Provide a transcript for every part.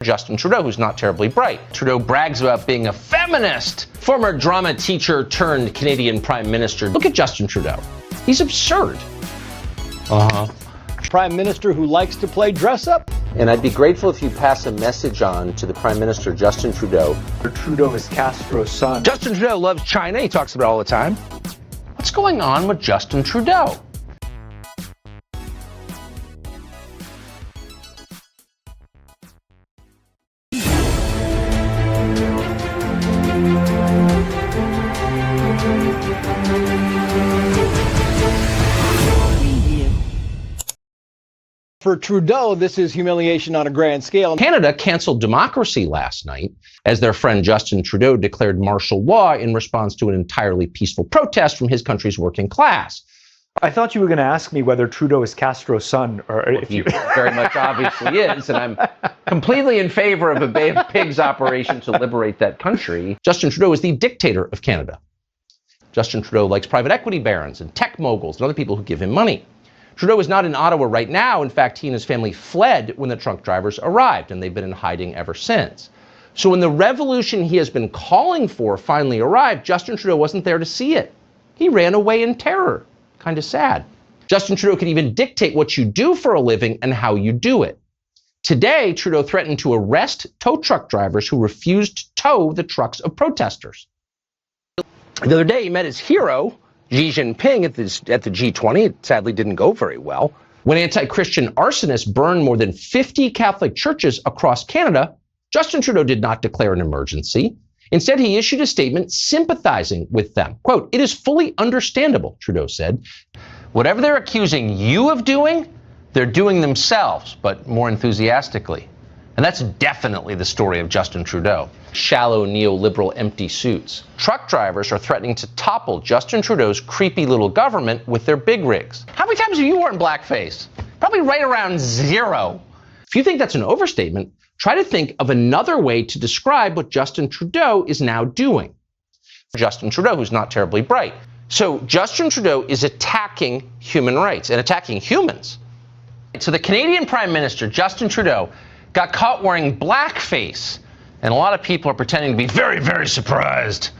Justin Trudeau, who's not terribly bright. Trudeau brags about being a feminist. Former drama teacher turned Canadian Prime Minister. Look at Justin Trudeau. He's absurd. Prime Minister who likes to play dress up. And I'd be grateful if you pass a message on to the Prime Minister, Justin Trudeau. Trudeau is Castro's son. Justin Trudeau loves China. He talks about it all the time. What's going on with Justin Trudeau? For Trudeau, this is humiliation on a grand scale. Canada canceled democracy last night as their friend Justin Trudeau declared martial law in response to an entirely peaceful protest from his country's working class. I thought you were going to ask me whether Trudeau is Castro's son, or Well, if you... he very much obviously is, and I'm completely in favor of a Bay of Pigs operation to liberate that country. Justin Trudeau is the dictator of Canada. Justin Trudeau likes private equity barons and tech moguls and other people who give him money. Trudeau is not in Ottawa right now. In fact, he and his family fled when the truck drivers arrived, and they've been in hiding ever since. So when the revolution he has been calling for finally arrived, Justin Trudeau wasn't there to see it. He ran away in terror. Kind of sad. Justin Trudeau could even dictate what you do for a living and how you do it. Today, Trudeau threatened to arrest tow truck drivers who refused to tow the trucks of protesters. The other day, he met his hero, Xi Jinping, at the G20. It sadly didn't go very well. When anti-Christian arsonists burned more than 50 Catholic churches across Canada, Justin Trudeau did not declare an emergency. Instead, he issued a statement sympathizing with them. Quote, "It is fully understandable," Trudeau said. "Whatever they're accusing you of doing, they're doing themselves, but more enthusiastically." And that's definitely the story of Justin Trudeau. Shallow neoliberal empty suits. Truck drivers are threatening to topple Justin Trudeau's creepy little government with their big rigs. How many times have you worn blackface? Probably right around 0. If you think that's an overstatement, try to think of another way to describe what Justin Trudeau is now doing. Justin Trudeau, who's not terribly bright. So Justin Trudeau is attacking human rights and attacking humans. So the Canadian Prime Minister, Justin Trudeau, got caught wearing blackface, and a lot of people are pretending to be very, very surprised.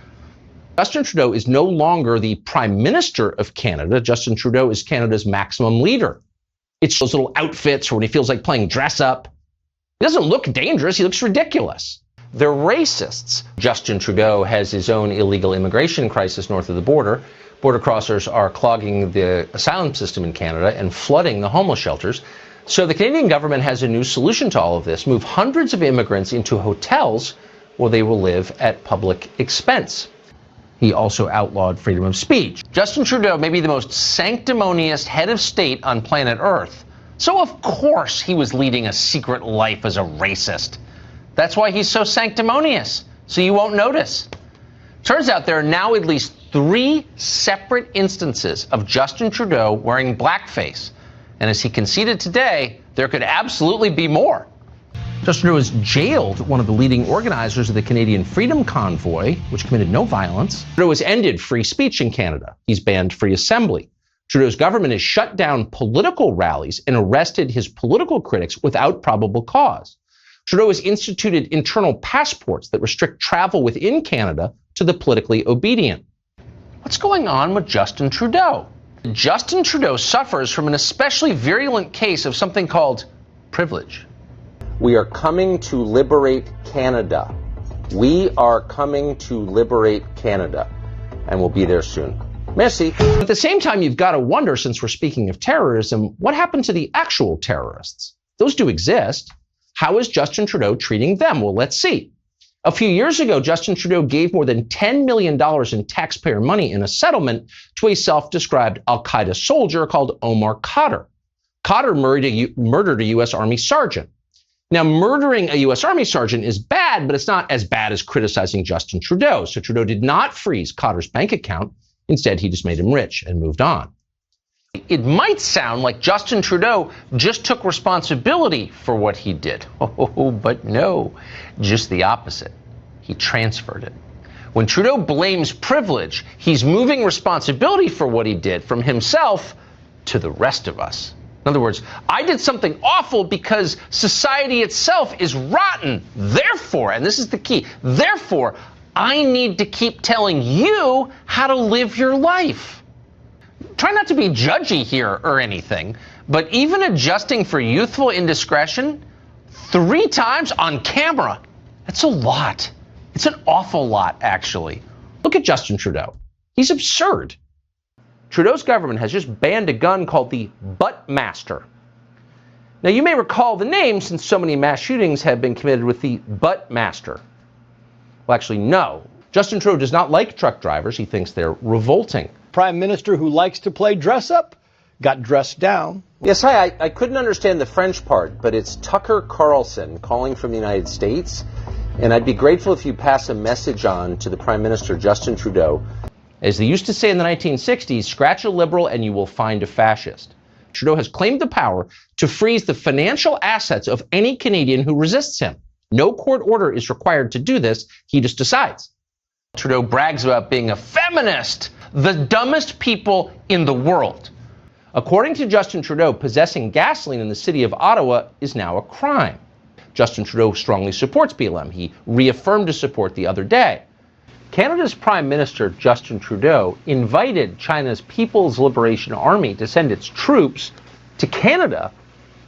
Justin Trudeau is no longer the Prime Minister of Canada. Justin Trudeau is Canada's maximum leader. It's those little outfits when he feels like playing dress up. He doesn't look dangerous, he looks ridiculous. They're racists. Justin Trudeau has his own illegal immigration crisis north of the border. Border crossers are clogging the asylum system in Canada and flooding the homeless shelters. So the Canadian government has a new solution to all of this: move hundreds of immigrants into hotels where they will live at public expense. He also outlawed freedom of speech. Justin Trudeau may be the most sanctimonious head of state on planet Earth. So of course he was leading a secret life as a racist. That's why he's so sanctimonious, so you won't notice. Turns out there are now at least 3 separate instances of Justin Trudeau wearing blackface. And as he conceded today, there could absolutely be more. Justin Trudeau has jailed one of the leading organizers of the Canadian Freedom Convoy, which committed no violence. Trudeau has ended free speech in Canada. He's banned free assembly. Trudeau's government has shut down political rallies and arrested his political critics without probable cause. Trudeau has instituted internal passports that restrict travel within Canada to the politically obedient. What's going on with Justin Trudeau? Justin Trudeau suffers from an especially virulent case of something called privilege. We are coming to liberate Canada. We are coming to liberate Canada. And we'll be there soon. Merci. At the same time, you've got to wonder, since we're speaking of terrorism, what happened to the actual terrorists? Those do exist. How is Justin Trudeau treating them? Well, let's see. A few years ago, Justin Trudeau gave more than $10 million in taxpayer money in a settlement to a self-described al-Qaeda soldier called Omar Khadr. Khadr murdered a U.S. Army sergeant. Now, murdering a U.S. Army sergeant is bad, but it's not as bad as criticizing Justin Trudeau. So Trudeau did not freeze Khadr's bank account. Instead, he just made him rich and moved on. It might sound like Justin Trudeau just took responsibility for what he did. Oh, but no, just the opposite. He transferred it. When Trudeau blames privilege, he's moving responsibility for what he did from himself to the rest of us. In other words, I did something awful because society itself is rotten. Therefore, and this is the key, therefore, I need to keep telling you how to live your life. Try not to be judgy here or anything, but even adjusting for youthful indiscretion 3 times on camera, that's a lot. It's an awful lot, actually. Look at Justin Trudeau. He's absurd. Trudeau's government has just banned a gun called the Buttmaster. Now, you may recall the name since so many mass shootings have been committed with the Buttmaster. Well, actually, no. Justin Trudeau does not like truck drivers. He thinks they're revolting. Prime Minister who likes to play dress up got dressed down. Yes, hi. I couldn't understand the French part, but it's Tucker Carlson calling from the United States. And I'd be grateful if you pass a message on to the Prime Minister, Justin Trudeau. As they used to say in the 1960s, scratch a liberal and you will find a fascist. Trudeau has claimed the power to freeze the financial assets of any Canadian who resists him. No court order is required to do this. He just decides. Trudeau brags about being a feminist, the dumbest people in the world. According to Justin Trudeau, possessing gasoline in the city of Ottawa is now a crime. Justin Trudeau strongly supports BLM. He reaffirmed his support the other day. Canada's Prime Minister, Justin Trudeau, invited China's People's Liberation Army to send its troops to Canada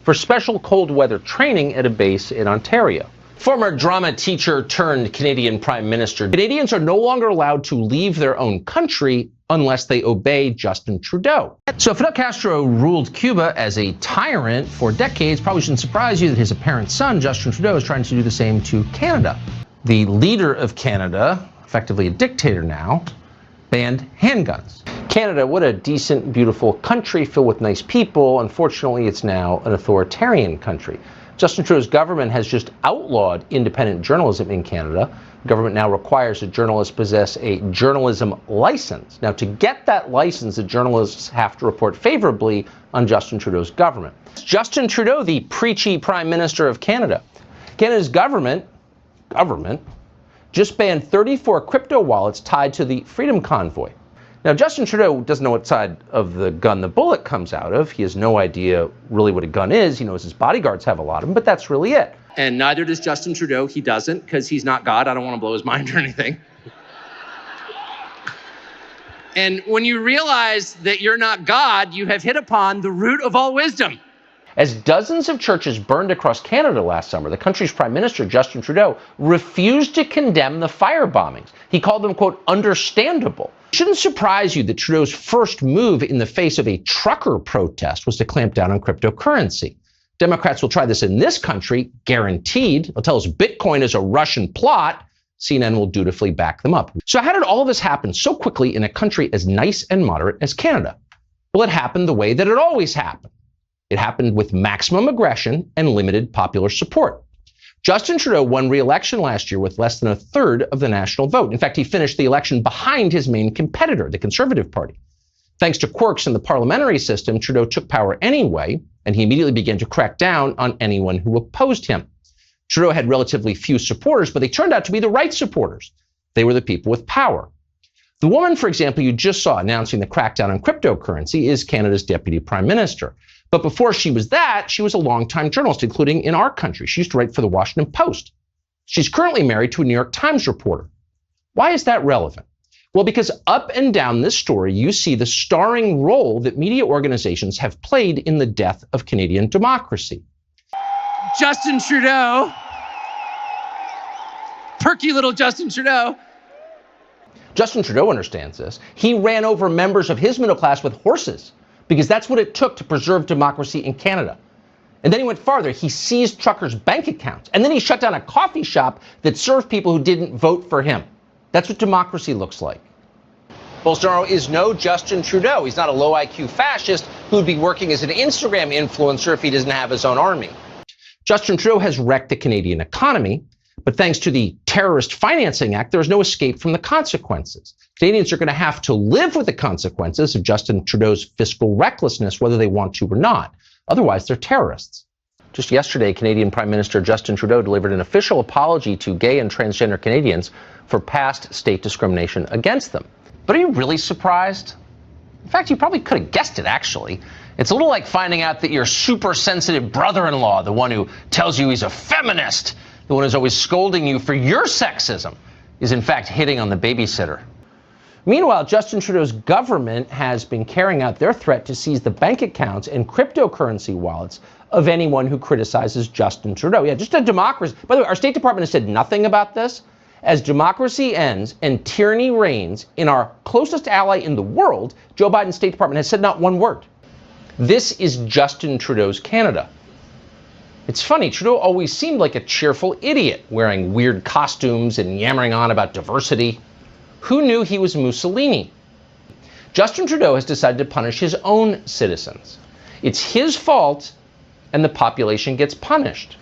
for special cold weather training at a base in Ontario. Former drama teacher turned Canadian Prime Minister, Canadians are no longer allowed to leave their own country unless they obey Justin Trudeau. So Fidel Castro ruled Cuba as a tyrant for decades. Probably shouldn't surprise you that his apparent son, Justin Trudeau, is trying to do the same to Canada. The leader of Canada, effectively a dictator now, banned handguns. Canada, what a decent, beautiful country filled with nice people. Unfortunately, it's now an authoritarian country. Justin Trudeau's government has just outlawed independent journalism in Canada. The government now requires that journalists possess a journalism license. Now, to get that license, the journalists have to report favorably on Justin Trudeau's government. Justin Trudeau, the preachy Prime Minister of Canada. Canada's government just banned 34 crypto wallets tied to the Freedom Convoy. Now, Justin Trudeau doesn't know what side of the gun the bullet comes out of. He has no idea really what a gun is. He knows his bodyguards have a lot of them, but that's really it. And neither does Justin Trudeau. He doesn't, because he's not God. I don't want to blow his mind or anything. And when you realize that you're not God, you have hit upon the root of all wisdom. As dozens of churches burned across Canada last summer, the country's Prime Minister, Justin Trudeau, refused to condemn the fire bombings. He called them, quote, understandable. It shouldn't surprise you that Trudeau's first move in the face of a trucker protest was to clamp down on cryptocurrency. Democrats will try this in this country, guaranteed. They'll tell us Bitcoin is a Russian plot. CNN will dutifully back them up. So how did all of this happen so quickly in a country as nice and moderate as Canada? Well, it happened the way that it always happened. It happened with maximum aggression and limited popular support. Justin Trudeau won re-election last year with less than a third of the national vote. In fact, he finished the election behind his main competitor, the Conservative Party. Thanks to quirks in the parliamentary system, Trudeau took power anyway, and he immediately began to crack down on anyone who opposed him. Trudeau had relatively few supporters, but they turned out to be the right supporters. They were the people with power. The woman, for example, you just saw announcing the crackdown on cryptocurrency is Canada's Deputy Prime Minister. But before she was that, she was a longtime journalist, including in our country. She used to write for the Washington Post. She's currently married to a New York Times reporter. Why is that relevant? Well, because up and down this story, you see the starring role that media organizations have played in the death of Canadian democracy. Justin Trudeau, perky little Justin Trudeau. Justin Trudeau understands this. He ran over members of his middle class with horses, because that's what it took to preserve democracy in Canada. And then he went farther. He seized truckers' bank accounts. And then he shut down a coffee shop that served people who didn't vote for him. That's what democracy looks like. Bolsonaro is no Justin Trudeau. He's not a low IQ fascist who'd be working as an Instagram influencer if he doesn't have his own army. Justin Trudeau has wrecked the Canadian economy, but thanks to the Terrorist Financing Act, there's no escape from the consequences. Canadians are going to have to live with the consequences of Justin Trudeau's fiscal recklessness, whether they want to or not. Otherwise, they're terrorists. Just yesterday, Canadian Prime Minister Justin Trudeau delivered an official apology to gay and transgender Canadians for past state discrimination against them. But are you really surprised? In fact, you probably could have guessed it, actually. It's a little like finding out that your super sensitive brother-in-law, the one who tells you he's a feminist, the one who's always scolding you for your sexism, is in fact hitting on the babysitter. Meanwhile, Justin Trudeau's government has been carrying out their threat to seize the bank accounts and cryptocurrency wallets of anyone who criticizes Justin Trudeau. Yeah, just a democracy. By the way, our State Department has said nothing about this. As democracy ends and tyranny reigns in our closest ally in the world, Joe Biden's State Department has said not one word. This is Justin Trudeau's Canada. It's funny, Trudeau always seemed like a cheerful idiot, wearing weird costumes and yammering on about diversity. Who knew he was Mussolini? Justin Trudeau has decided to punish his own citizens. It's his fault, and the population gets punished.